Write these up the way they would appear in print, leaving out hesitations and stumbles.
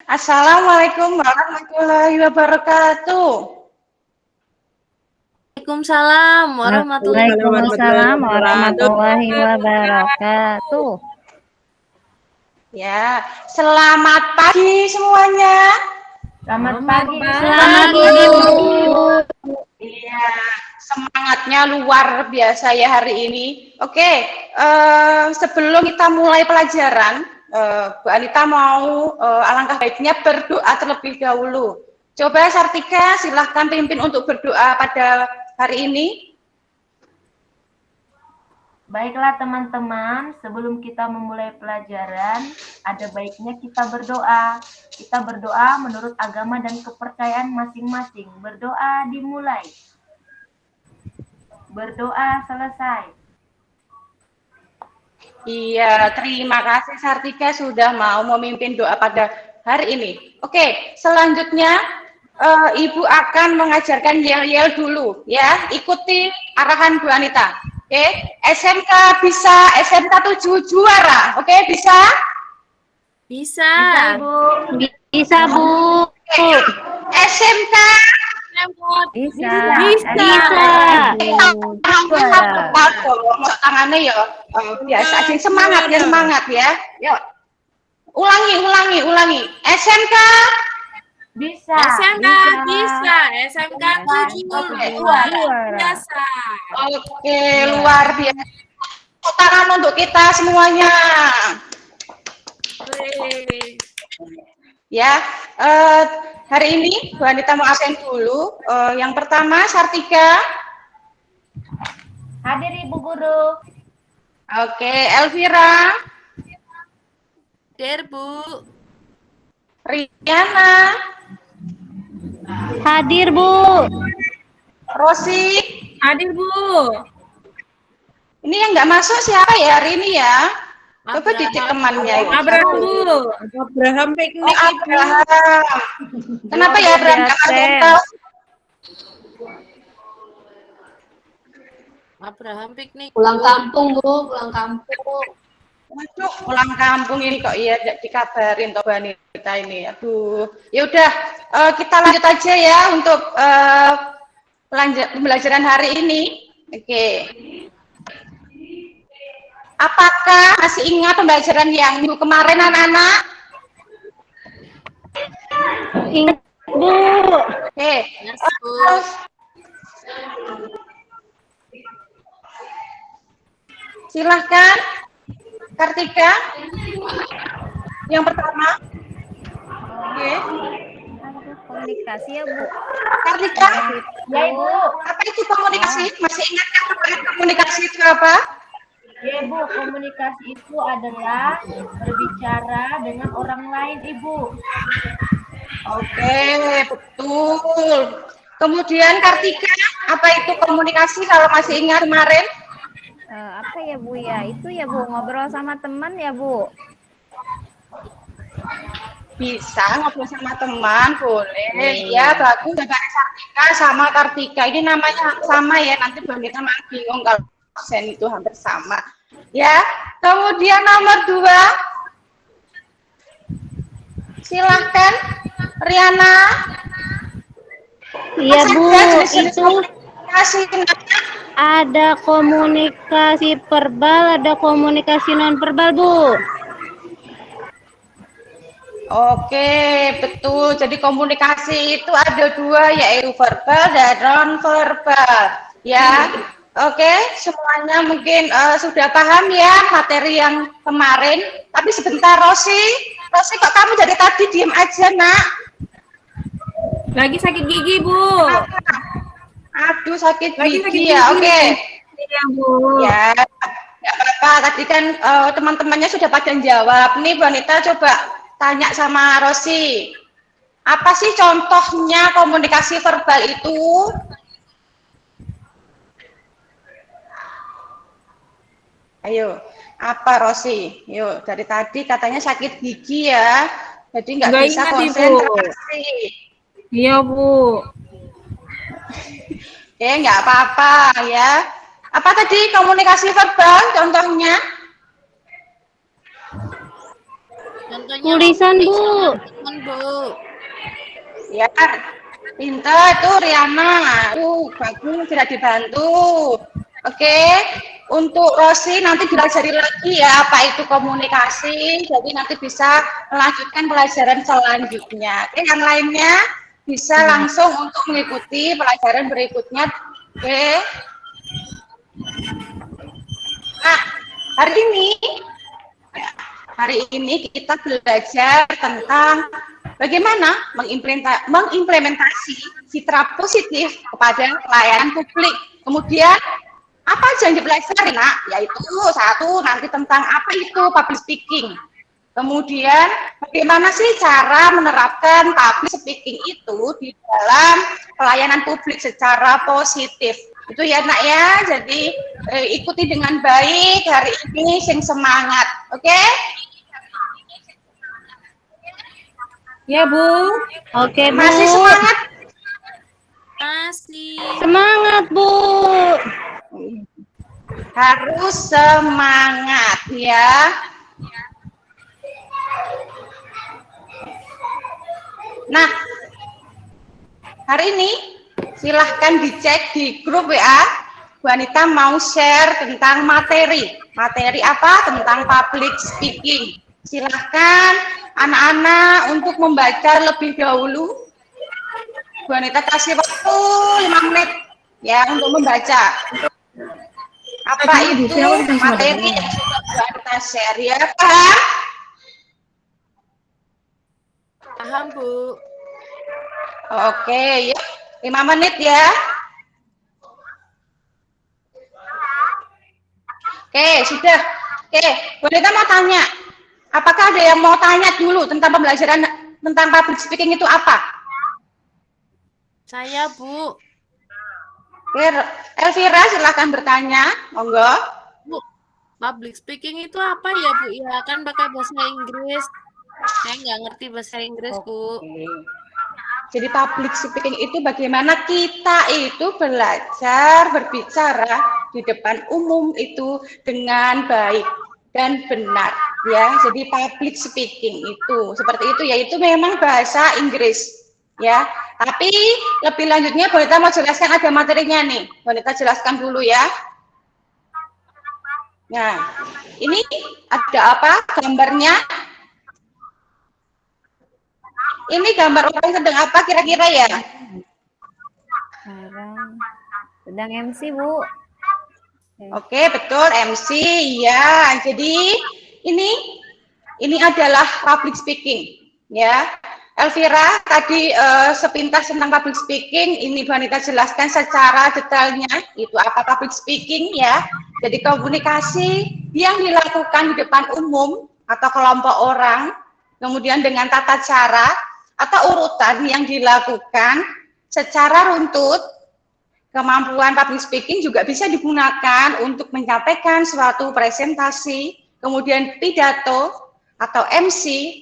Assalamualaikum warahmatullahi wabarakatuh. Waalaikumsalam warahmatullahi Waalaikumsalam warahmatullahi wabarakatuh. Ya, selamat pagi semuanya. Selamat pagi. Selamat pagi, Bu. Iya, semangatnya luar biasa ya hari ini. Oke, sebelum kita mulai pelajaran, Bu Anita mau alangkah baiknya berdoa terlebih dahulu. Coba Sartika, silahkan pimpin untuk berdoa pada hari ini. Baiklah teman-teman, sebelum kita memulai pelajaran, ada baiknya kita berdoa. Kita berdoa menurut agama dan kepercayaan masing-masing. Berdoa dimulai. Berdoa selesai. Iya, terima kasih Sartika sudah mau memimpin doa pada hari ini. Oke, selanjutnya Ibu akan mengajarkan yel-yel dulu ya. Ikuti arahan Bu Anita. Oke, SMK bisa SMK 7 juara. Oke, bisa? Bisa. Ibu. Bisa, Bu. SMK Bisa. tangannya ya biasa aja, semangat ya. Yuk. Ulangi. SMK Bisa. SMK bisa. SMK 7 biasa. Oke, luar biasa. Tepuk tangan untuk kita semuanya. Wih. Ya, hari ini Bu Anita mau absen dulu. Yang pertama, Sartika. Hadir Ibu Guru. Oke, Elvira. Der, Bu. Riana. Hadir, Bu. Rosi. Hadir, Bu. Ini yang nggak masuk siapa ya hari ini ya? Coba dicek temannya. Abraham, Bu. Abraham piknik. Oh, Abraham. Kenapa ya Abraham nggak masuk? Abraham piknik. Pulang kampung, Bu, pulang kampung. Waduh, pulang kampung ini kok iya dikabarin toh Bu Anita ini. Aduh, ya udah kita lanjut aja ya untuk pembelajaran hari ini. Oke. Apakah masih ingat pembelajaran yang minggu kemarin anak-anak? Ingat, Bu. Oke. Yes, Bu. Silahkan, Kartika. Yang pertama. Oke. Komunikasi ya, Bu. Kartika, Ya, Ibu. apa itu komunikasi? Masih ingat kan komunikasi itu apa? Ya, Ibu, komunikasi itu adalah berbicara dengan orang lain, Ibu. Oke, betul. Kemudian Kartika, apa itu komunikasi kalau masih ingat kemarin? Apa ya, Bu ya? Itu ya, Bu, ngobrol sama teman ya, Bu. Bisa ngobrol sama teman, boleh. Ya, bagus. Bapak Kartika sama Kartika. Ini namanya sama ya, nanti Bu Anita malah bingung kalau absen itu hampir sama. Ya, kemudian nomor 2. Silahkan, Riana. Iya, Bu. Itu Kasih ada komunikasi verbal, ada komunikasi non verbal, Bu. Oke, betul. Jadi komunikasi itu ada 2, yaitu verbal dan non-verbal. Ya, oke. Semuanya mungkin sudah paham ya materi yang kemarin. Tapi sebentar, Rosi. Rosi, kok kamu dari tadi diem aja, Nak? Lagi sakit gigi, Bu. Aduh, sakit Lagi sakit gigi ya. gigi. Oke. Iya, Bu. Ya, nggak apa-apa. Tadi kan teman-temannya sudah pada jawab. Nih, Bu Anita coba tanya sama Rosi. Apa sih contohnya komunikasi verbal itu? Ayo, apa Rosi? Yuk, dari tadi katanya sakit gigi ya. Jadi nggak bisa ingat, Ibu. konsentrasi. Iya, Bu. Nggak apa-apa ya. Apa tadi komunikasi verbal contohnya? Contohnya Tulisan, Bu. teman, Bu. Ya, pintar tuh Riana. Bagus, sudah dibantu. Oke, untuk Rosi nanti diajari lagi ya apa itu komunikasi. Jadi nanti bisa melanjutkan pelajaran selanjutnya. Oke, yang lainnya bisa langsung untuk mengikuti pelajaran berikutnya. Oke. Nah, hari ini kita belajar tentang bagaimana mengimplementasi citra positif kepada pelayanan publik. Kemudian apa aja yang dipelajari, Nak? Yaitu satu, nanti tentang apa itu public speaking. Kemudian bagaimana sih cara menerapkan public speaking itu di dalam pelayanan publik secara positif. Itu ya, Nak ya. Jadi ikuti dengan baik hari ini, sing semangat. Oke? Ya, Bu. Oke, Bu. Masih semangat? Masih. Semangat, Bu. Harus semangat ya. Nah, hari ini silahkan dicek di grup WA. Bu Anita mau share tentang materi. Materi apa? Tentang public speaking. Silahkan anak-anak untuk membaca lebih dahulu. Bu Anita kasih waktu 5 menit ya untuk membaca. Apa itu materi yang sudah Bu Anita share ya, paham? Paham, Bu. Oke, yuk 5 menit ya. Oke, sudah. Oke, Bu Anita mau tanya. Apakah ada yang mau tanya dulu tentang pembelajaran tentang public speaking itu apa? Saya, Bu. Oke, Elvira silahkan bertanya, monggo. Bu, public speaking itu apa ya, Bu? Ya, kan pakai bahasa Inggris. Saya nggak ngerti bahasa Inggris, Bu. Oke. Jadi public speaking itu bagaimana kita itu belajar berbicara di depan umum itu dengan baik dan benar ya. Jadi public speaking itu seperti itu, yaitu memang bahasa Inggris ya. Tapi lebih lanjutnya Bonita mau jelaskan, ada materinya nih. Bonita jelaskan dulu ya. Nah, ini ada apa gambarnya? Ini gambar orang sedang apa kira-kira ya? Sekarang sedang MC, Bu. Oke, betul, MC ya. Jadi ini adalah public speaking ya. Elvira tadi sepintas tentang public speaking, ini Bu Anita jelaskan secara detailnya itu apa public speaking ya. Jadi komunikasi yang dilakukan di depan umum atau kelompok orang, kemudian dengan tata cara atau urutan yang dilakukan secara runtut. Kemampuan public speaking juga bisa digunakan untuk menyampaikan suatu presentasi, kemudian pidato atau MC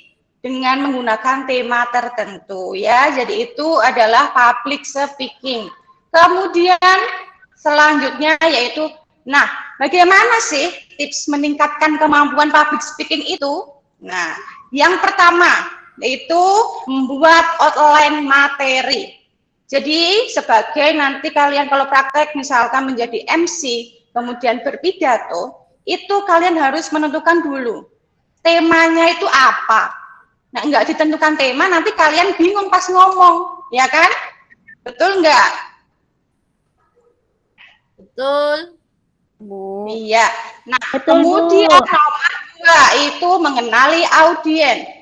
dengan menggunakan tema tertentu ya. Jadi itu adalah public speaking. Kemudian selanjutnya yaitu, nah, bagaimana sih tips meningkatkan kemampuan public speaking itu? Nah, yang pertama yaitu membuat outline materi. Jadi sebagai nanti kalian kalau praktek misalkan menjadi MC, kemudian berpidato, itu kalian harus menentukan dulu temanya itu apa. Nah, enggak ditentukan tema, nanti kalian bingung pas ngomong, ya kan? Betul enggak? Betul. Bu. Iya. Nah, Betul, kemudian Bu. nomor 2 itu mengenali audiens.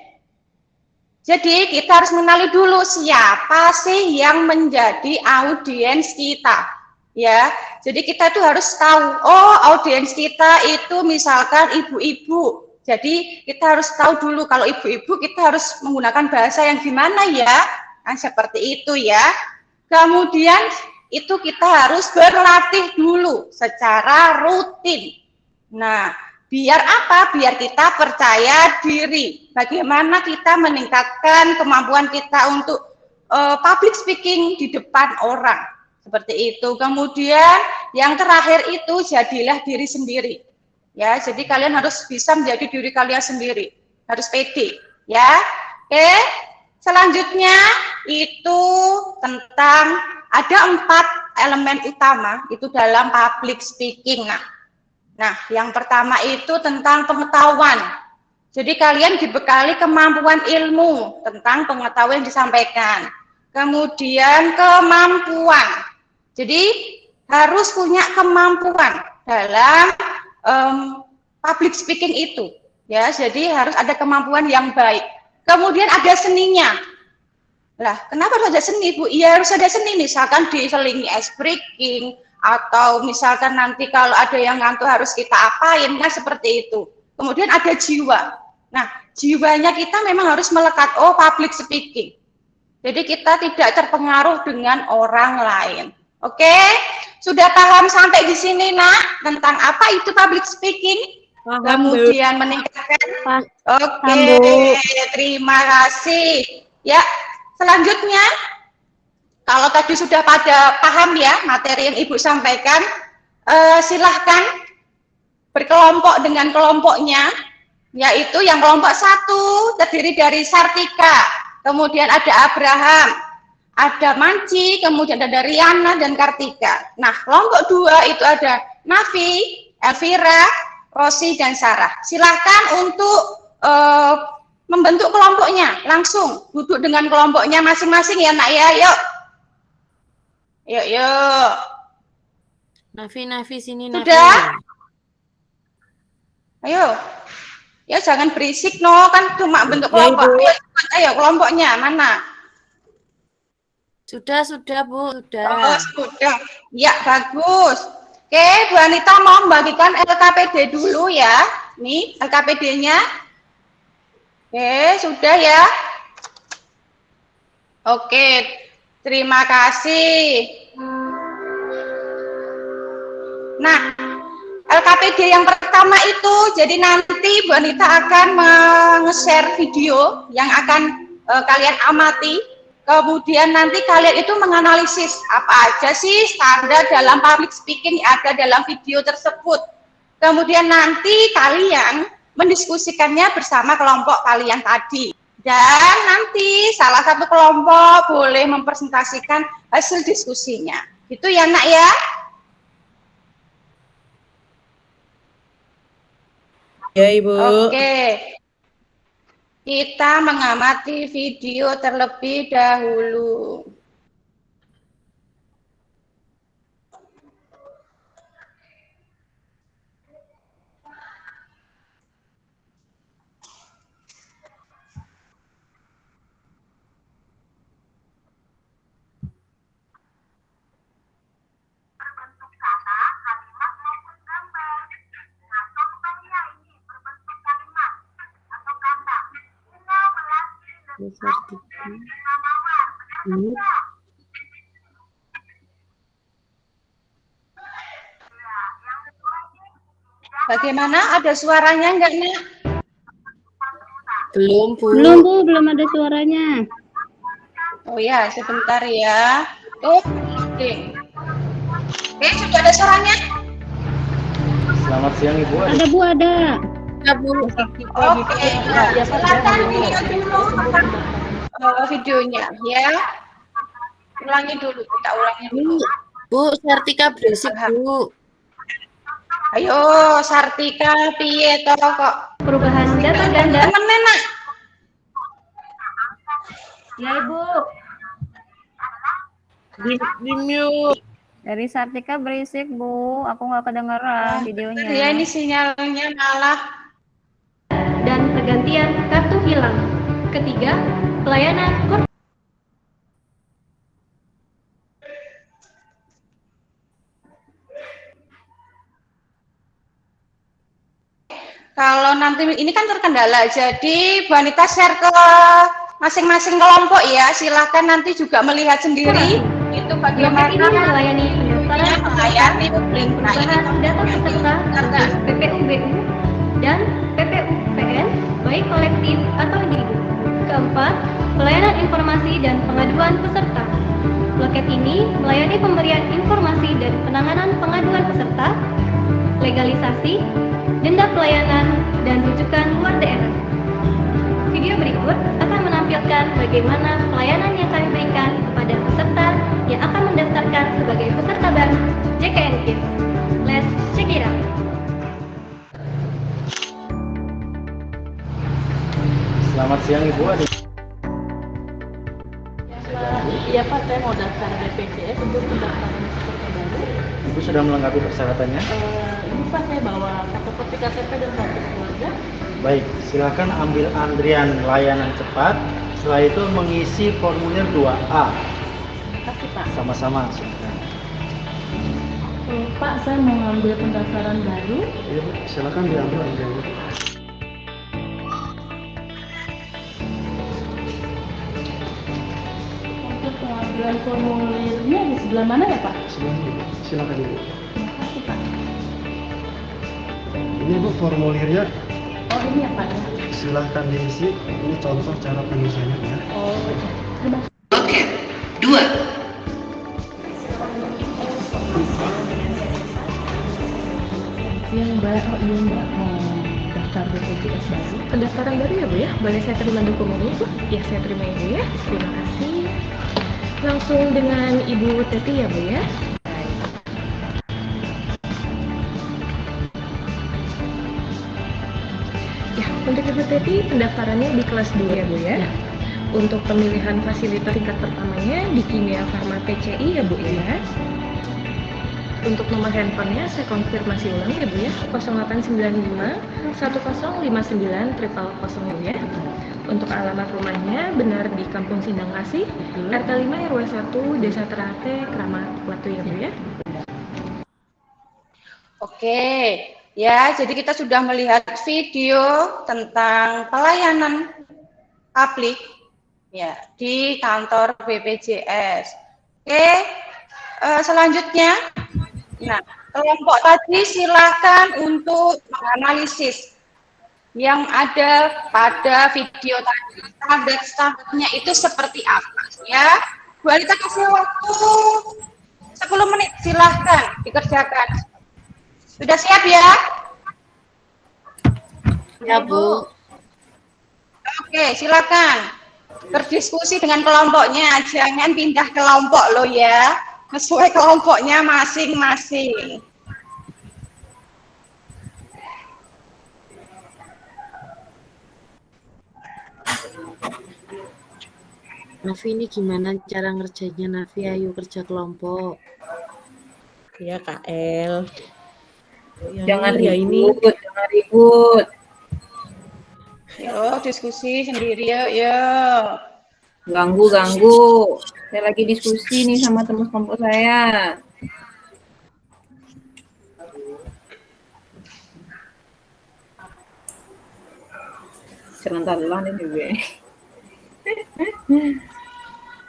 Jadi kita harus mengenali dulu siapa sih yang menjadi audiens kita, ya. Jadi kita itu harus tahu, oh audiens kita itu misalkan ibu-ibu. Jadi kita harus tahu dulu kalau ibu-ibu kita harus menggunakan bahasa yang gimana ya, nah, seperti itu ya. Kemudian itu kita harus berlatih dulu secara rutin. Nah, biar apa? Biar kita percaya diri. Bagaimana kita meningkatkan kemampuan kita untuk public speaking di depan orang. Seperti itu. Kemudian yang terakhir itu jadilah diri sendiri. Ya, jadi kalian harus bisa menjadi diri kalian sendiri. harus pede, ya. Oke, selanjutnya itu tentang ada 4 elemen utama itu dalam public speaking. Nah, yang pertama itu tentang pengetahuan. Jadi kalian dibekali kemampuan ilmu tentang pengetahuan yang disampaikan. Kemudian kemampuan. Jadi harus punya kemampuan dalam public speaking itu. Ya, jadi harus ada kemampuan yang baik. Kemudian ada seninya. Lah, kenapa harus ada seni, Bu? Iya, harus ada seni. Misalkan diselingi ice breaking, atau misalkan nanti kalau ada yang ngantuk harus kita apain, kan seperti itu. Kemudian ada jiwa. Nah, jiwanya kita memang harus melekat, public speaking. Jadi kita tidak terpengaruh dengan orang lain. Oke? Sudah paham sampai di sini, Nak, tentang apa itu public speaking? Kemudian meningkatkan. Oke, terima kasih. Ya, selanjutnya, kalau tadi sudah pada paham ya materi yang Ibu sampaikan, silahkan berkelompok dengan kelompoknya, yaitu yang kelompok 1 terdiri dari Sartika, kemudian ada Abraham, ada Manci, kemudian ada Riana dan Kartika. Nah, kelompok 2 itu ada Nafi, Elvira, Rosi, dan Sarah. Silahkan untuk membentuk kelompoknya, langsung duduk dengan kelompoknya masing-masing ya, Nak ya, yuk. Yuk. Nafi sini, Nafi. Sudah? Ayo. Ya jangan berisik kan cuma bentuk kelompok. Ayo kelompoknya mana? Sudah, Bu, sudah. Oh, sudah. Ya, bagus. Oke, Bu Anita mau membagikan LKPD dulu ya. Nih, LKPD-nya. Oke, sudah ya. Oke, terima kasih. Nah, LKPD yang pertama itu, jadi nanti Bu Anita akan nge-share video yang akan kalian amati. Kemudian nanti kalian itu menganalisis apa aja sih standar dalam public speaking yang ada dalam video tersebut. Kemudian nanti kalian mendiskusikannya bersama kelompok kalian tadi. Dan nanti salah satu kelompok boleh mempresentasikan hasil diskusinya. Gitu ya, Nak ya? Ya, Ibu. Oke. Kita mengamati video terlebih dahulu. Bagaimana? Ada suaranya enggak, Nak? Belum, Bu. Belum, Bu, belum ada suaranya. Oh ya, sebentar ya. Oke. Oke, sudah ada suaranya? Selamat siang, Ibu. Ada, Bu, ada. Ya, Bu. Oke, silakan dilihat dulu videonya ya. Ulangi dulu, kita ulangi dulu. Bu, Sartika berisik, Bu. Ayo, Sartika, piye toh kok? Perubahan data ganda. Temen, Nak. Ya, Ibu. Di mute. Dari Sartika berisik, Bu. Aku nggak kedengeran videonya. Ya, ini sinyalnya malah. Dan pergantian kartu hilang. Ketiga, pelayanan Kalau nanti ini kan terkendala, jadi Bu Anita share ke masing-masing kelompok ya. Silahkan nanti juga melihat sendiri itu bagaimana ini melayani pendaftaran melayani publik. Nah, ini perubahan data peserta karena PPUBU dan PPUPN baik kolektif atau individu. Keempat, pelayanan informasi dan pengaduan peserta. Loket ini melayani pemberian informasi dan penanganan pengaduan peserta, legalisasi, denda pelayanan, dan rujukan luar daerah. bagaimana pelayanan yang kami berikan kepada peserta yang akan mendaftarkan sebagai peserta baru JKN Kids. Let's check it out. Selamat siang Ibu. Iya Pak, saya mau daftar BPJS untuk pendaftaran peserta baru. Ibu sudah melengkapi persyaratannya? Ini Pak, saya bawa fotokopi KTP dan kartu keluarga. Baik, silakan ambil antrian layanan cepat. Setelah itu mengisi formulir 2A. Kasih Pak. Sama-sama. Silakan. Pak, saya mau ngambil pendaftaran baru. Iya, Bu. Silakan diambil antriannya. Untuk pengambilan formulirnya di sebelah mana ya Pak? Silakan Ibu. Terima kasih Pak. Ini Bu formulirnya, Oh ini ya Pak ya? silahkan diisi. Ini contoh cara penyelesaiannya ya. Oh ya. Terima kasih. Oke, 2. Yang Mbak, oh iya Mbak mau daftar BPJS baru. Pendaftaran baru ya Bu ya? Boleh saya terima dokumennya Bu? Ya saya terima Ibu ya. Terima kasih. Langsung dengan Ibu Teti ya Bu ya? Ya, untuk Ibu Teti pendaftarannya di kelas 2 ya Bu ya? Untuk pemilihan fasilitas tingkat pertamanya di Kimia Farma PCI ya Bu ya? Untuk nomor handphonenya saya konfirmasi ulang ya Bu ya, 0895 1059 000 ya Bu ya. Untuk alamat rumahnya benar di Kampung Sindang Kasih, RT 5 RW 1 Desa Terate, Kramat Watu ya Bu ya. Oke, ya, jadi kita sudah melihat video tentang pelayanan publik ya di kantor BPJS. Oke, selanjutnya, nah, kelompok tadi silakan untuk menganalisis yang ada pada video tadi. Standar-standarnya itu seperti apa ya? Bu Alita kasih waktu 10 menit, silahkan dikerjakan. Sudah siap ya? Ya Bu. Oke, silakan berdiskusi dengan kelompoknya. Jangan pindah kelompok loh ya. Sesuai kelompoknya masing-masing. Nafi, ini gimana cara ngerjainnya Nafi? Ayo kerja kelompok. Ya Kak El. Jangan ya ribut, jangan ribut. Yo, diskusi sendiri ya. Ganggu. Saya lagi diskusi nih sama teman kelompok saya. Sebentar lah nih gue.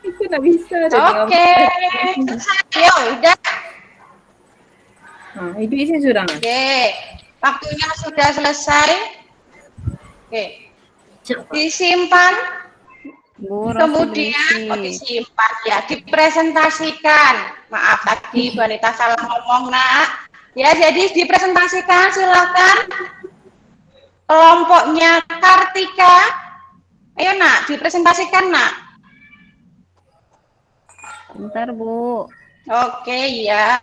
Itu nggak bisa. Oke. Yo, udah. Nah, itu isi sudah nggak? Oke. Waktunya sudah selesai. Oke. Disimpan. Kemudian disimpan ya, dipresentasikan. Maaf tadi Bu Anita salah ngomong Nak. Ya, jadi dipresentasikan silakan. Kelompoknya Kartika. Ayo Nak, dipresentasikan Nak. Bentar Bu. Oke ya.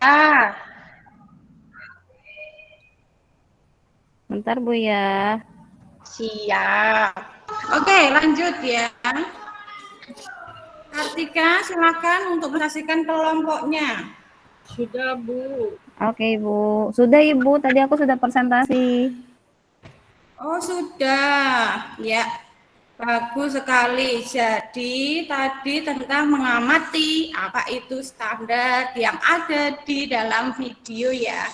Bentar Bu ya. Siap. Oke, lanjut ya. Kartika, silakan untuk menyaksikan kelompoknya. Sudah Bu. Oke Bu. Sudah Ibu, tadi aku sudah presentasi. Oh, sudah. Ya. Bagus sekali. Jadi, tadi tentang mengamati apa itu standar yang ada di dalam video ya.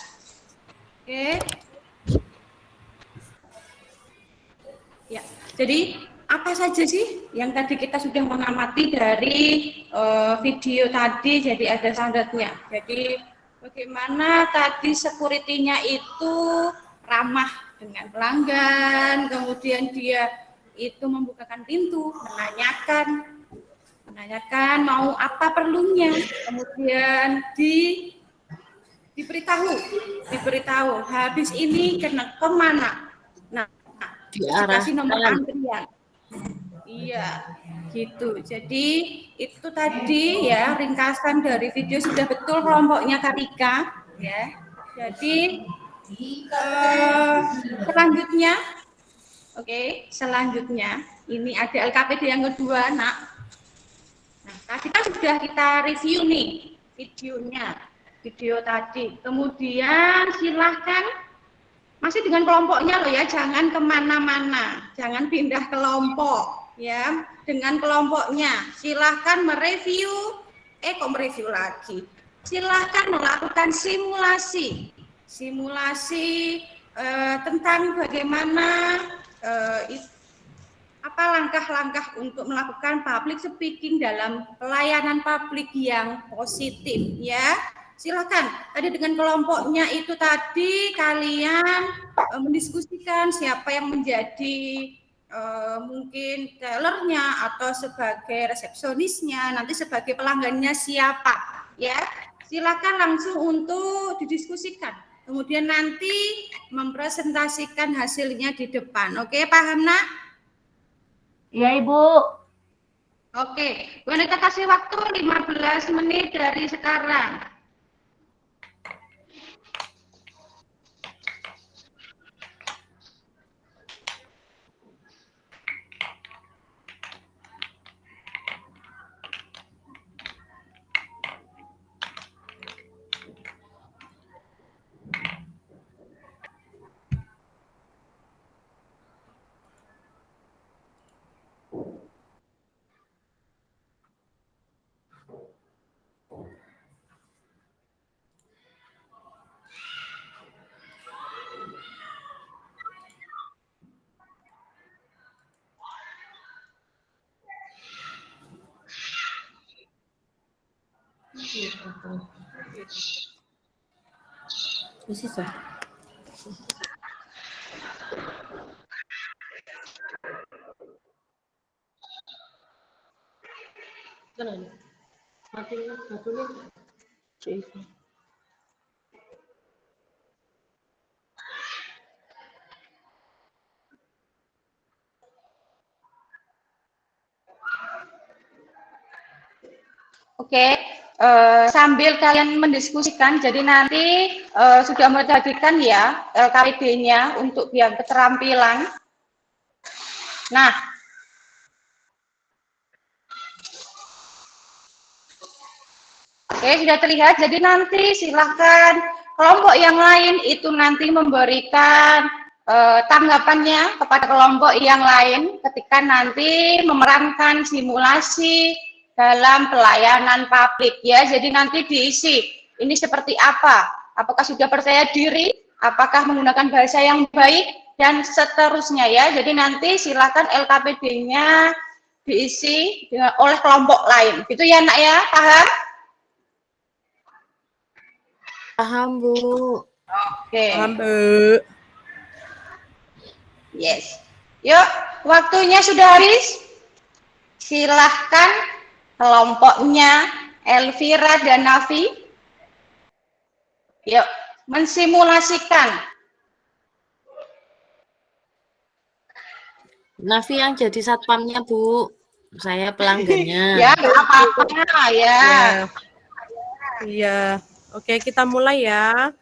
Oke. Ya. Jadi, apa saja sih yang tadi kita sudah mengamati dari video tadi? Jadi ada standarnya. Jadi bagaimana tadi security-nya itu ramah dengan pelanggan, kemudian dia itu membukakan pintu, menanyakan mau apa perlunya, kemudian diberitahu habis ini kemana. Nah, dikasih nomor antrian. Iya, gitu. Jadi itu tadi ya ringkasan dari video, sudah betul kelompoknya Karika ya. Jadi selanjutnya, selanjutnya ini ada LKPD yang kedua, Nak. Nah, tadi kan sudah kita review nih video tadi. Kemudian silahkan masih dengan kelompoknya loh ya, jangan kemana-mana, jangan pindah kelompok. Ya, dengan kelompoknya silahkan mereview, silahkan melakukan simulasi tentang bagaimana apa langkah-langkah untuk melakukan public speaking dalam pelayanan publik yang positif ya. Silakan tadi dengan kelompoknya itu tadi kalian mendiskusikan siapa yang menjadi mungkin tellernya atau sebagai resepsionisnya, nanti sebagai pelanggannya siapa ya. Silakan langsung untuk didiskusikan, kemudian nanti mempresentasikan hasilnya di depan. Oke, paham Nak? Iya Ibu. Oke, kita kasih waktu 15 menit dari sekarang. Oke, sambil kalian mendiskusikan, jadi nanti sudah memperhatikan ya LKPD-nya untuk yang keterampilan. Nah, oke, sudah terlihat. Jadi nanti silahkan kelompok yang lain itu nanti memberikan tanggapannya kepada kelompok yang lain ketika nanti memerankan simulasi dalam pelayanan publik ya. Jadi nanti diisi ini seperti apa, apakah sudah percaya diri, apakah menggunakan bahasa yang baik, dan seterusnya ya. Jadi nanti silakan LKPD-nya diisi oleh kelompok lain. Gitu ya Nak ya, paham? Paham, Bu. Oke. Paham, Bu. Yes. Yuk, waktunya sudah habis. Silahkan kelompoknya Elvira dan Nafi. Yuk, mensimulasikan. Nafi yang jadi satpamnya, Bu. Saya pelanggannya. Ya, nggak apa-apa ya. Iya. Oke, kita mulai ya.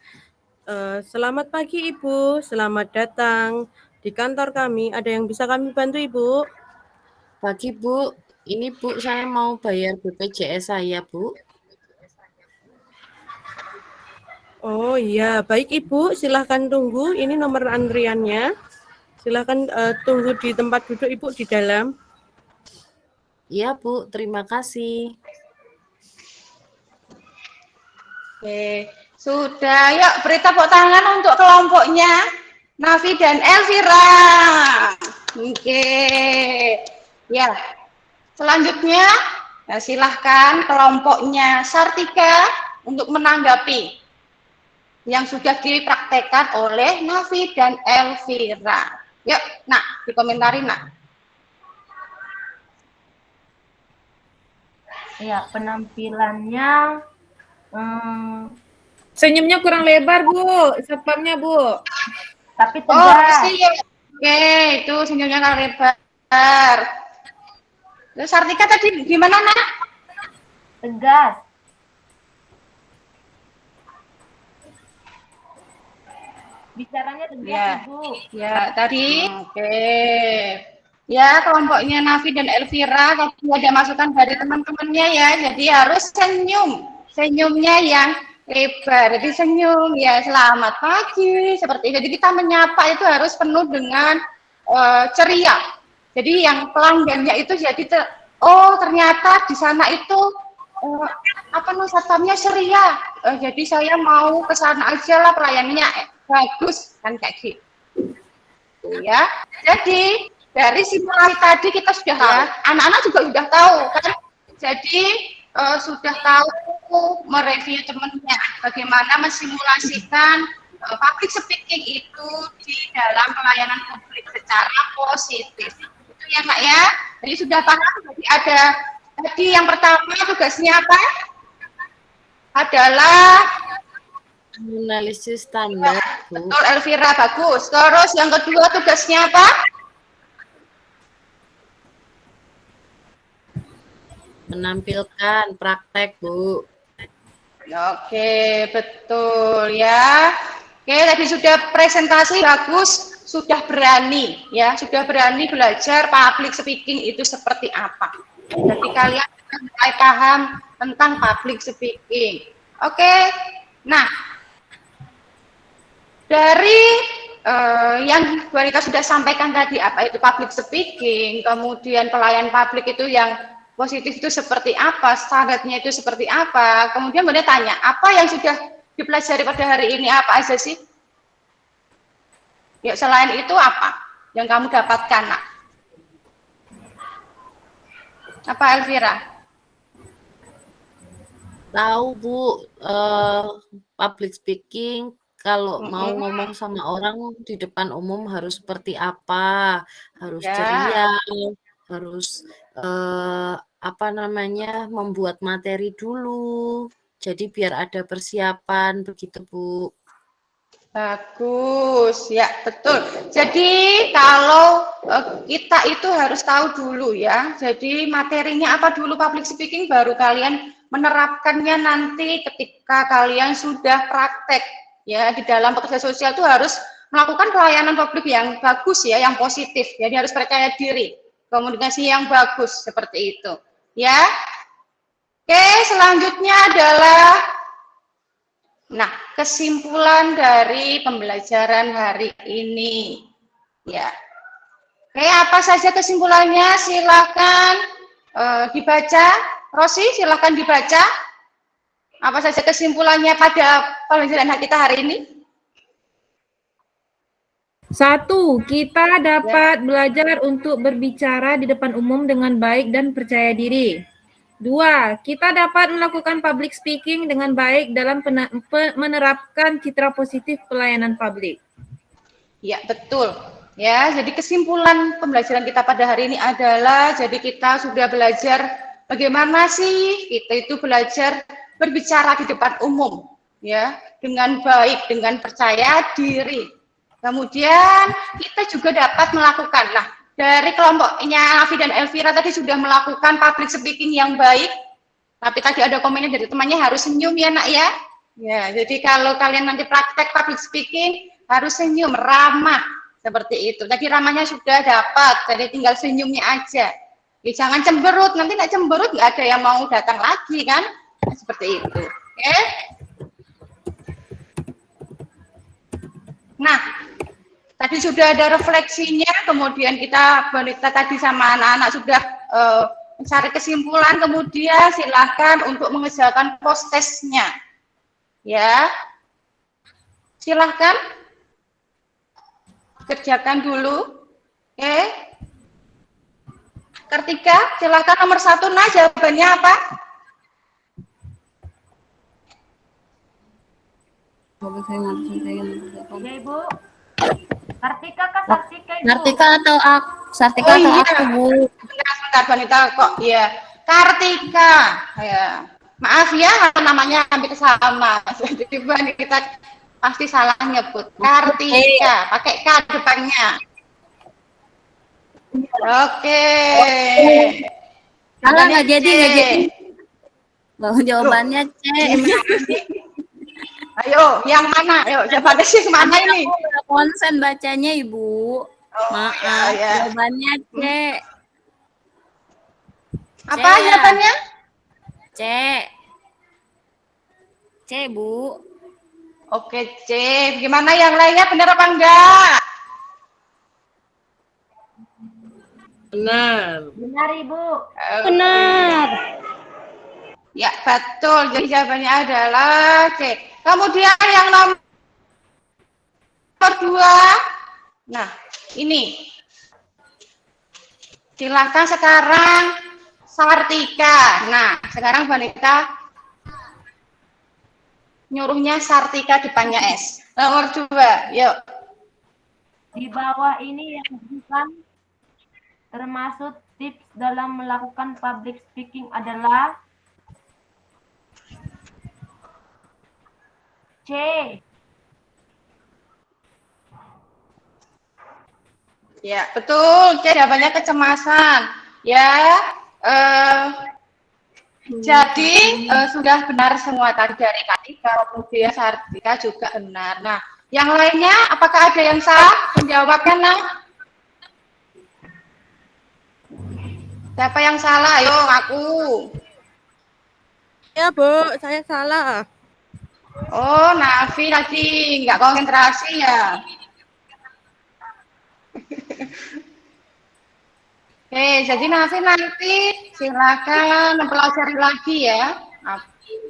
Selamat pagi, Ibu. Selamat datang di kantor kami. Ada yang bisa kami bantu, Ibu? Pagi, Bu. Ini, Bu, saya mau bayar BPJS saya, Bu. Oh iya, baik Ibu. Silahkan tunggu. Ini nomor antriannya. Silahkan tunggu di tempat duduk Ibu di dalam. Iya, Bu. Terima kasih. Oke, sudah. Yuk, beri tepuk tangan untuk kelompoknya Nafi dan Elvira. Oke. Ya. Selanjutnya, nah silahkan kelompoknya Sartika untuk menanggapi yang sudah dipraktekkan oleh Nafi dan Elvira. Yuk, Nak, dikomentari, Nak. Ya, penampilannya senyumnya kurang lebar, Bu. Satpamnya, Bu. Tapi tegas. Oh, ya. Oke, itu senyumnya kurang lebar. Terus Sartika tadi gimana, Nak? Tegas. Bicaranya tegas, Ya. Ibu. Ya, tadi. Oke. Ya, kelompoknya Nafi dan Elvira tadi ada masukan dari teman-temannya ya. Jadi harus senyum. Senyumnya yang lebar. Jadi senyum ya, selamat pagi seperti itu. Jadi kita menyapa itu harus penuh dengan ceria. Jadi yang pelanggannya itu jadi oh ternyata di sana itu satpamnya ceria. Jadi saya mau ke sana aja lah, pelayanannya bagus kan kayak gitu. Ya. Jadi dari simulasi tadi kita sudah tahu, anak-anak juga sudah tahu kan. Jadi sudah tahu mereview temannya bagaimana mensimulasikan public speaking itu di dalam pelayanan publik secara positif. Itu ya Kak ya. Jadi sudah paham. Jadi ada tadi yang pertama tugasnya apa? Adalah Analisis standar, Bu. betul Elvira, bagus. Terus yang kedua tugasnya apa? Menampilkan praktek, Bu. Oke, betul ya. Oke, tadi sudah presentasi bagus, sudah berani ya, sudah berani belajar public speaking itu seperti apa. Jadi kalian sudah mulai paham tentang public speaking. Oke. Nah, dari yang Bu Anita sudah sampaikan tadi, apa itu public speaking, kemudian pelayan publik itu yang positif itu seperti apa, standarnya itu seperti apa, kemudian Bu Anita tanya, apa yang sudah dipelajari pada hari ini, apa aja sih? Ya, selain itu apa yang kamu dapatkan, Nak? Apa Elvira? Tahu, Bu, public speaking kalau mau ngomong sama orang di depan umum harus seperti apa, harus ceria, harus membuat materi dulu. Jadi biar ada persiapan begitu, Bu. Bagus, ya betul. Jadi kalau kita itu harus tahu dulu ya. Jadi materinya apa dulu public speaking, baru kalian menerapkannya nanti ketika kalian sudah praktek ya di dalam pekerja sosial itu harus melakukan pelayanan publik yang bagus ya, yang positif. Jadi harus percaya diri, komunikasi yang bagus seperti itu. Ya. Oke, selanjutnya adalah kesimpulan dari pembelajaran hari ini. Ya. Oke, apa saja kesimpulannya? Silakan dibaca. Rosi, silakan dibaca. Apa saja kesimpulannya pada pembelajaran kita hari ini? 1. Kita dapat belajar untuk berbicara di depan umum dengan baik dan percaya diri. 2. Kita dapat melakukan public speaking dengan baik dalam menerapkan citra positif pelayanan publik. Ya, betul. Ya, jadi kesimpulan pembelajaran kita pada hari ini adalah jadi kita sudah belajar bagaimana sih kita itu belajar berbicara di depan umum ya, dengan baik, dengan percaya diri. Kemudian kita juga dapat melakukan dari kelompoknya Nafi dan Elvira tadi sudah melakukan public speaking yang baik, tapi tadi ada komennya dari temannya harus senyum ya Nak ya. Ya, jadi kalau kalian nanti praktek public speaking harus senyum, ramah seperti itu. Tadi ramahnya sudah dapat, jadi tinggal senyumnya aja. Ya, jangan cemberut, nanti nak cemberut nggak ada yang mau datang lagi kan, seperti itu. Oke? Nah. Tadi sudah ada refleksinya, kemudian kita tadi sama anak-anak sudah mencari kesimpulan, kemudian silakan untuk mengerjakan post-testnya. Ya, silahkan kerjakan dulu. Oke. Kartika, silahkan nomor 1, nah jawabannya apa? Ya, Ibu. Kartika kah Sartika, Ibu? Kartika atau aku? Sartika atau aku, Bu? Sebentar, Wanita kok. Ya, Kartika. Ya. Maaf ya, namanya hampir sama. Jadi kita pasti salah nyebut. Kartika, pakai K depannya. Oke. Jawabannya nggak jadi, C. nggak jadi. Loh, jawabannya C. Ayo, yang mana? Ayo, jawabannya sih mana ini? Aku udah konsen bacanya, Ibu. Maaf, ya. jawabannya C. Apa jawabannya? C. C, Bu. Oke, C. Gimana yang lainnya, benar apa enggak? Benar. Benar, Ibu. Benar. Ya, betul. Jadi jawabannya adalah C. Kemudian yang nomor 2. Nah, ini. Silakan sekarang Sartika. Nah, sekarang Vanita nyuruhnya Sartika depannya S. Nomor 2, yuk. Di bawah ini yang bukan termasuk tips dalam melakukan public speaking adalah C. Ya, betul. C jawabannya kecemasan. Ya, jadi sudah benar semua tadi dari Katika, kemudian Sartika juga benar. Nah, yang lainnya apakah ada yang salah menjawabnya? Nah, siapa yang salah? Ayo, aku. Ya, Bu, saya salah. Oh, Nafi lagi nggak konsentrasi ya. Oke, jadi Nafi nanti silakan mempelajari lagi ya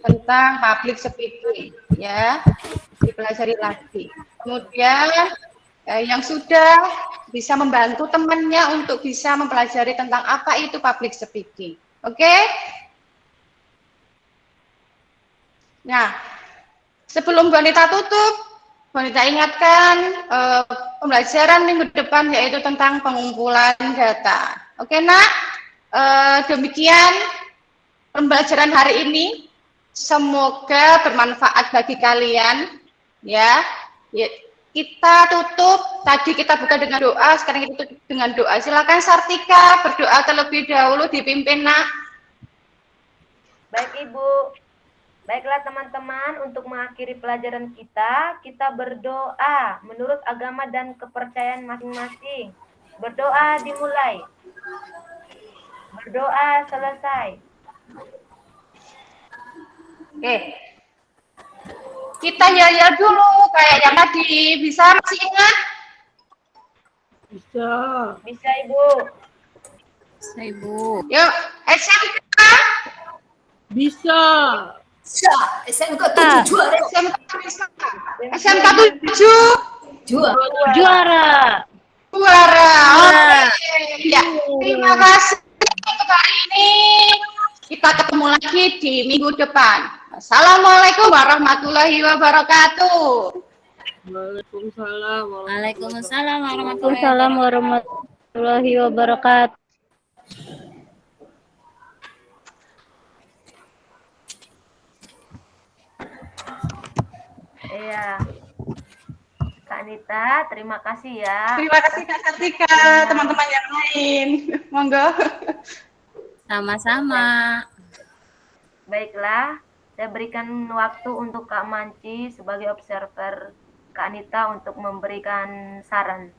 tentang public speaking ya, dipelajari lagi. Kemudian yang sudah bisa membantu temannya untuk bisa mempelajari tentang apa itu public speaking. Oke? Nah, sebelum Bonita tutup, Bonita ingatkan pembelajaran minggu depan yaitu tentang pengumpulan data. Oke, Nak? Demikian pembelajaran hari ini. Semoga bermanfaat bagi kalian. Ya, kita tutup. Tadi kita buka dengan doa, sekarang kita tutup dengan doa. Silakan Sartika berdoa terlebih dahulu, dipimpin, Nak. Baik, Ibu. Baiklah teman-teman, untuk mengakhiri pelajaran kita berdoa menurut agama dan kepercayaan masing-masing. Berdoa dimulai. Berdoa selesai. Oke. Kita yel-yel dulu kayak yang tadi. Bisa masih ingat? Bisa. Bisa, Ibu. Bisa, Ibu. Yuk, SMK. Bisa. SMK 7 juara. SMK 7 Juara. Oke. Ya, terima kasih untuk hari ini. Kita ketemu lagi di minggu depan. Assalamualaikum warahmatullahi wabarakatuh. Waalaikumsalam. Waalaikumsalam Waalaikumsalam warahmatullahi wabarakatuh. Iya. Kak Anita, terima kasih ya. Terima kasih Kak Sartika, teman-teman yang lain. Monggo. Sama-sama. Baiklah, saya berikan waktu untuk Kak Manci sebagai observer Kak Anita untuk memberikan saran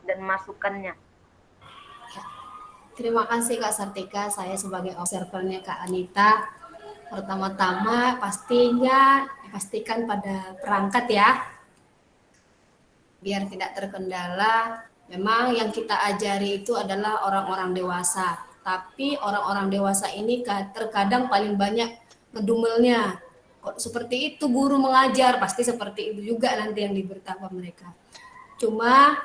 dan masukannya. Terima kasih Kak Sartika, saya sebagai observernya Kak Anita. Pertama-tama pastikan pada perangkat ya, biar tidak terkendala. Memang yang kita ajari itu adalah orang-orang dewasa, tapi orang-orang dewasa ini terkadang paling banyak ngedumelnya. Kok seperti itu guru mengajar, pasti seperti itu juga nanti yang diberitahu mereka. Cuma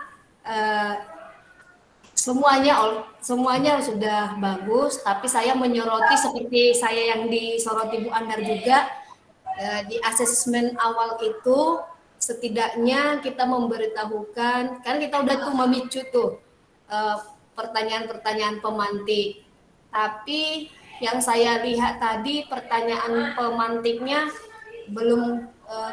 semuanya sudah bagus, tapi saya menyoroti seperti saya yang disoroti Bu Andar juga, di asesmen awal itu setidaknya kita memberitahukan, kan kita udah tuh memicu tuh pertanyaan-pertanyaan pemantik, tapi yang saya lihat tadi pertanyaan pemantiknya belum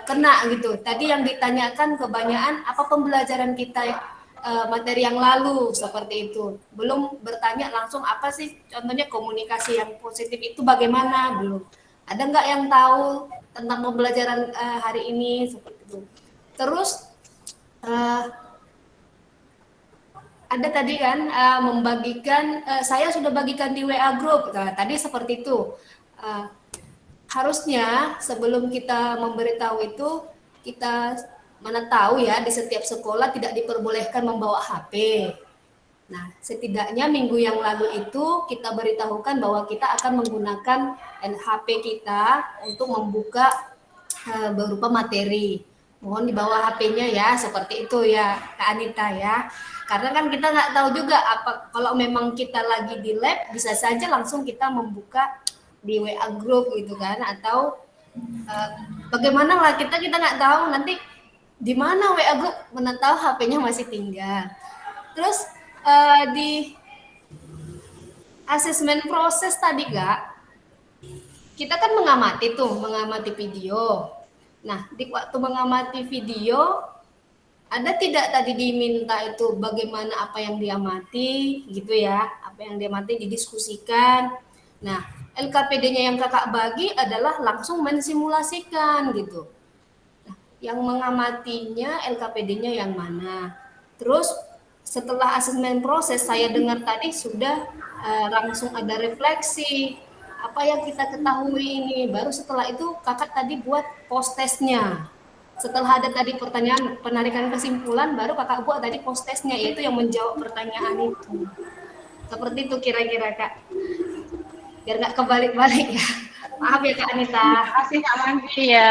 kena gitu. Tadi yang ditanyakan kebanyakan apa pembelajaran kita materi yang lalu seperti itu. Belum bertanya langsung apa sih contohnya komunikasi yang positif itu bagaimana, belum. Ada nggak yang tahu tentang pembelajaran hari ini seperti itu. Terus ada tadi kan membagikan, saya sudah bagikan di WA group. Nah, tadi seperti itu. Harusnya sebelum kita memberitahu itu, kita mana tahu ya di setiap sekolah tidak diperbolehkan membawa HP. Nah, setidaknya minggu yang lalu itu kita beritahukan bahwa kita akan menggunakan HP kita untuk membuka berupa materi. Mohon dibawa HP-nya ya, seperti itu ya Kak Anita ya. Karena kan kita nggak tahu juga apa kalau memang kita lagi di lab, bisa saja langsung kita membuka di WA group gitu kan, atau bagaimana lah kita nggak tahu nanti di mana WA group, mana tahu HP-nya masih tinggal. Terus di asesmen proses tadi Kak, kita kan mengamati video. Nah, di waktu mengamati video, ada tidak tadi diminta itu bagaimana apa yang dia amati gitu ya, apa yang dia amati didiskusikan. Nah, LKPD-nya yang kakak bagi adalah langsung mensimulasikan gitu. Nah, yang mengamatinya LKPD-nya yang mana. Terus setelah asesmen proses saya dengar tadi sudah langsung ada refleksi apa yang kita ketahui ini. Baru setelah itu kakak tadi buat post testnya. Setelah ada tadi pertanyaan penarikan kesimpulan, baru kakak buat tadi post testnya, yaitu yang menjawab pertanyaan itu. Seperti itu kira-kira Kak. Biar nggak kebalik-balik ya. Maaf ya Kak Anita. Terima kasih Kak Manci ya.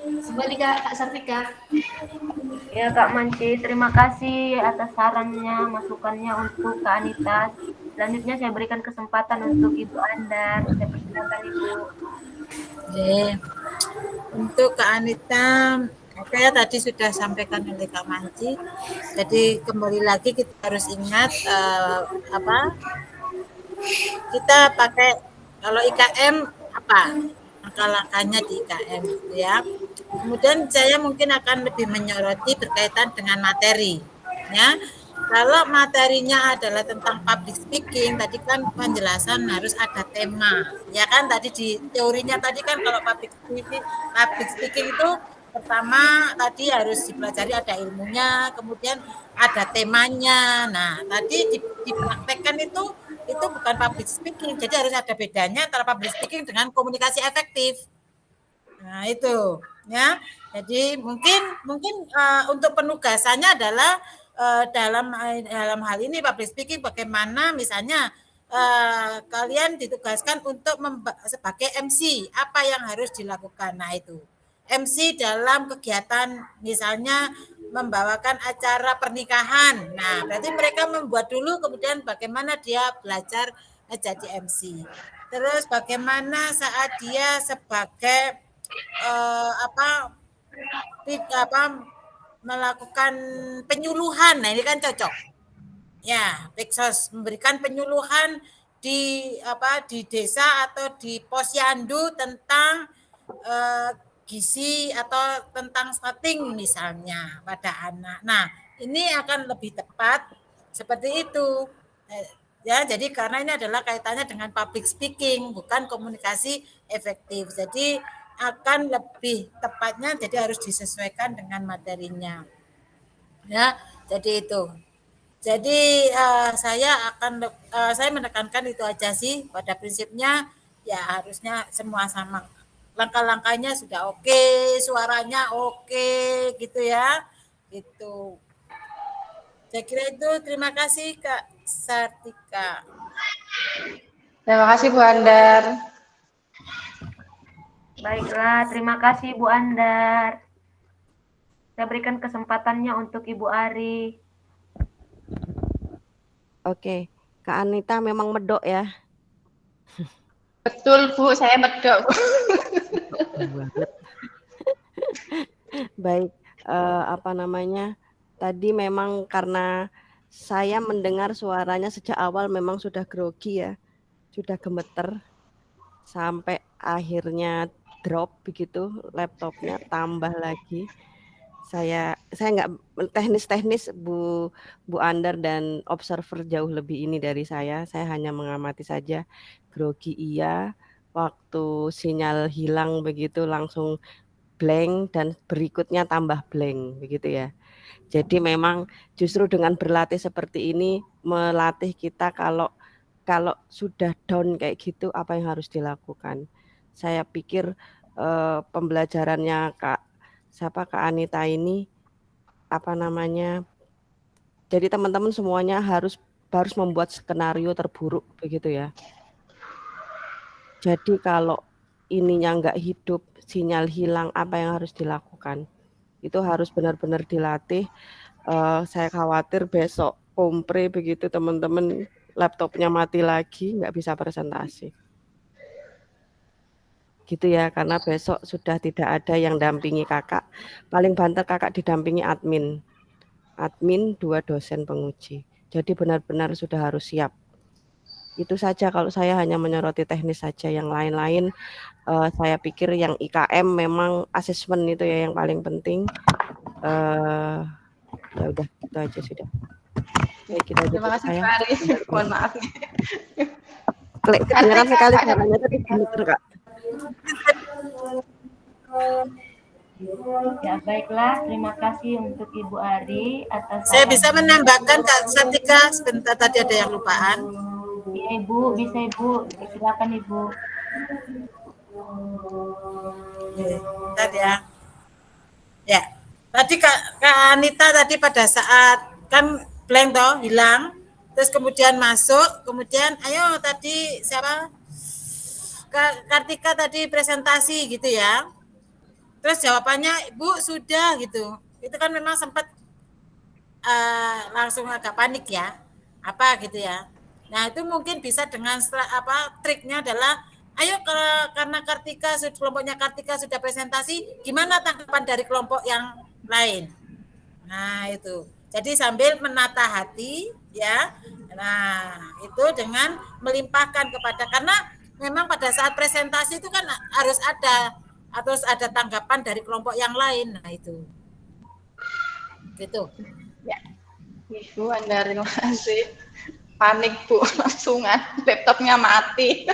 Kembali Kak Sartika. Ya Kak Manci, terima kasih atas sarannya, masukannya untuk Kak Anita. Selanjutnya saya berikan kesempatan untuk Ibu Andar. Saya persilakan Ibu. Oke. Untuk Kak Anita, saya tadi sudah sampaikan oleh Kak Manci. Jadi kembali lagi kita harus ingat kita pakai kalau IKM apa langkah-langkahnya di IKM gitu ya. Kemudian saya mungkin akan lebih menyoroti berkaitan dengan materi ya. Kalau materinya adalah tentang public speaking, tadi kan penjelasan harus ada tema ya kan. Tadi di teorinya tadi kan kalau public speaking itu pertama tadi harus dipelajari ada ilmunya, kemudian ada temanya. Nah, tadi dipraktekkan itu bukan public speaking. Jadi harus ada bedanya antara public speaking dengan komunikasi efektif. Nah, itu ya. Jadi mungkin untuk penugasannya adalah dalam hal ini public speaking bagaimana misalnya kalian ditugaskan untuk sebagai MC, apa yang harus dilakukan. Nah, itu MC dalam kegiatan misalnya membawakan acara pernikahan. Nah, berarti mereka membuat dulu, kemudian bagaimana dia belajar jadi MC. Terus bagaimana saat dia sebagai melakukan penyuluhan. Nah, ini kan cocok. Ya, Peksos memberikan penyuluhan di desa atau di posyandu tentang gizi atau tentang stunting misalnya pada anak. Nah, ini akan lebih tepat seperti itu. Ya, jadi karena ini adalah kaitannya dengan public speaking, bukan komunikasi efektif. Jadi akan lebih tepatnya, jadi harus disesuaikan dengan materinya. Ya, jadi itu. Jadi saya menekankan itu aja sih, pada prinsipnya ya harusnya semua sama. Langkah-langkahnya sudah oke, suaranya oke, gitu ya. Gitu. Saya kira itu. Terima kasih Kak Sartika. Terima kasih Bu Andar. Baiklah, terima kasih Bu Andar. Saya berikan kesempatannya untuk Ibu Ari. Oke, Kak Anita memang medok ya. Betul Bu, saya medok. Baik, tadi memang karena saya mendengar suaranya sejak awal memang sudah grogi ya, sudah gemeter, sampai akhirnya drop begitu laptopnya, tambah lagi. Saya nggak teknis-teknis Bu Andar dan observer jauh lebih ini dari saya. Saya hanya mengamati saja. Grogi iya, waktu sinyal hilang begitu langsung blank dan berikutnya tambah blank begitu ya. Jadi memang justru dengan berlatih seperti ini melatih kita kalau sudah down kayak gitu apa yang harus dilakukan. Saya pikir pembelajarannya Kak Anita ini apa namanya? Jadi teman-teman semuanya harus membuat skenario terburuk begitu ya. Jadi kalau ininya nggak hidup, sinyal hilang, apa yang harus dilakukan? Itu harus benar-benar dilatih. Saya khawatir besok kompre begitu teman-teman laptopnya mati lagi, nggak bisa presentasi. Gitu ya, karena besok sudah tidak ada yang dampingi kakak. Paling banter kakak didampingi admin. Admin 2 dosen penguji. Jadi benar-benar sudah harus siap. Itu saja kalau saya hanya menyoroti teknis saja. Yang lain-lain saya pikir yang IKM memang asesmen itu ya yang paling penting. Ya udah itu aja sudah. Baik, kita Terima kasih Pak Ari. Mohon maaf. Kedengaran sekali suaranya tadi benar Kak. Ya baiklah, terima kasih untuk Ibu Ari atas. Saya bisa menambahkan Kak Sartika sebentar, tadi ada yang lupaan. Iya Ibu, bisa Ibu, silakan Ibu. Tadi ya. Ya, tadi Kak Anita tadi pada saat kan blank toh hilang, terus kemudian masuk, kemudian ayo tadi siapa? Kak Kartika tadi presentasi gitu ya. Terus jawabannya Ibu sudah gitu. Itu kan memang sempat langsung agak panik ya. Apa gitu ya. Nah, itu mungkin bisa dengan triknya adalah ayo karena kelompoknya Kartika sudah presentasi, gimana tanggapan dari kelompok yang lain? Nah, itu. Jadi sambil menata hati ya. Nah, itu dengan melimpahkan kepada karena memang pada saat presentasi itu kan harus ada tanggapan dari kelompok yang lain. Nah, itu. Gitu. Ya. Ibu Anda terima kasih. Panik Bu, langsungan laptopnya mati.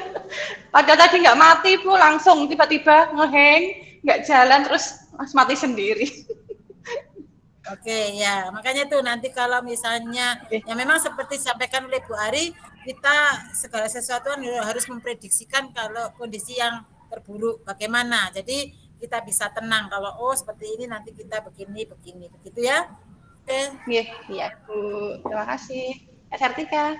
Padahal tadi nggak mati Bu, langsung tiba-tiba ngehang, nggak jalan terus mati sendiri. Oke ya, makanya tuh nanti kalau misalnya ya memang seperti disampaikan oleh Bu Ari, kita segala sesuatu harus memprediksikan kalau kondisi yang terburuk bagaimana. Jadi kita bisa tenang kalau seperti ini nanti kita begini begitu ya. Oke. Iya Bu, terima kasih. Kak Sartika.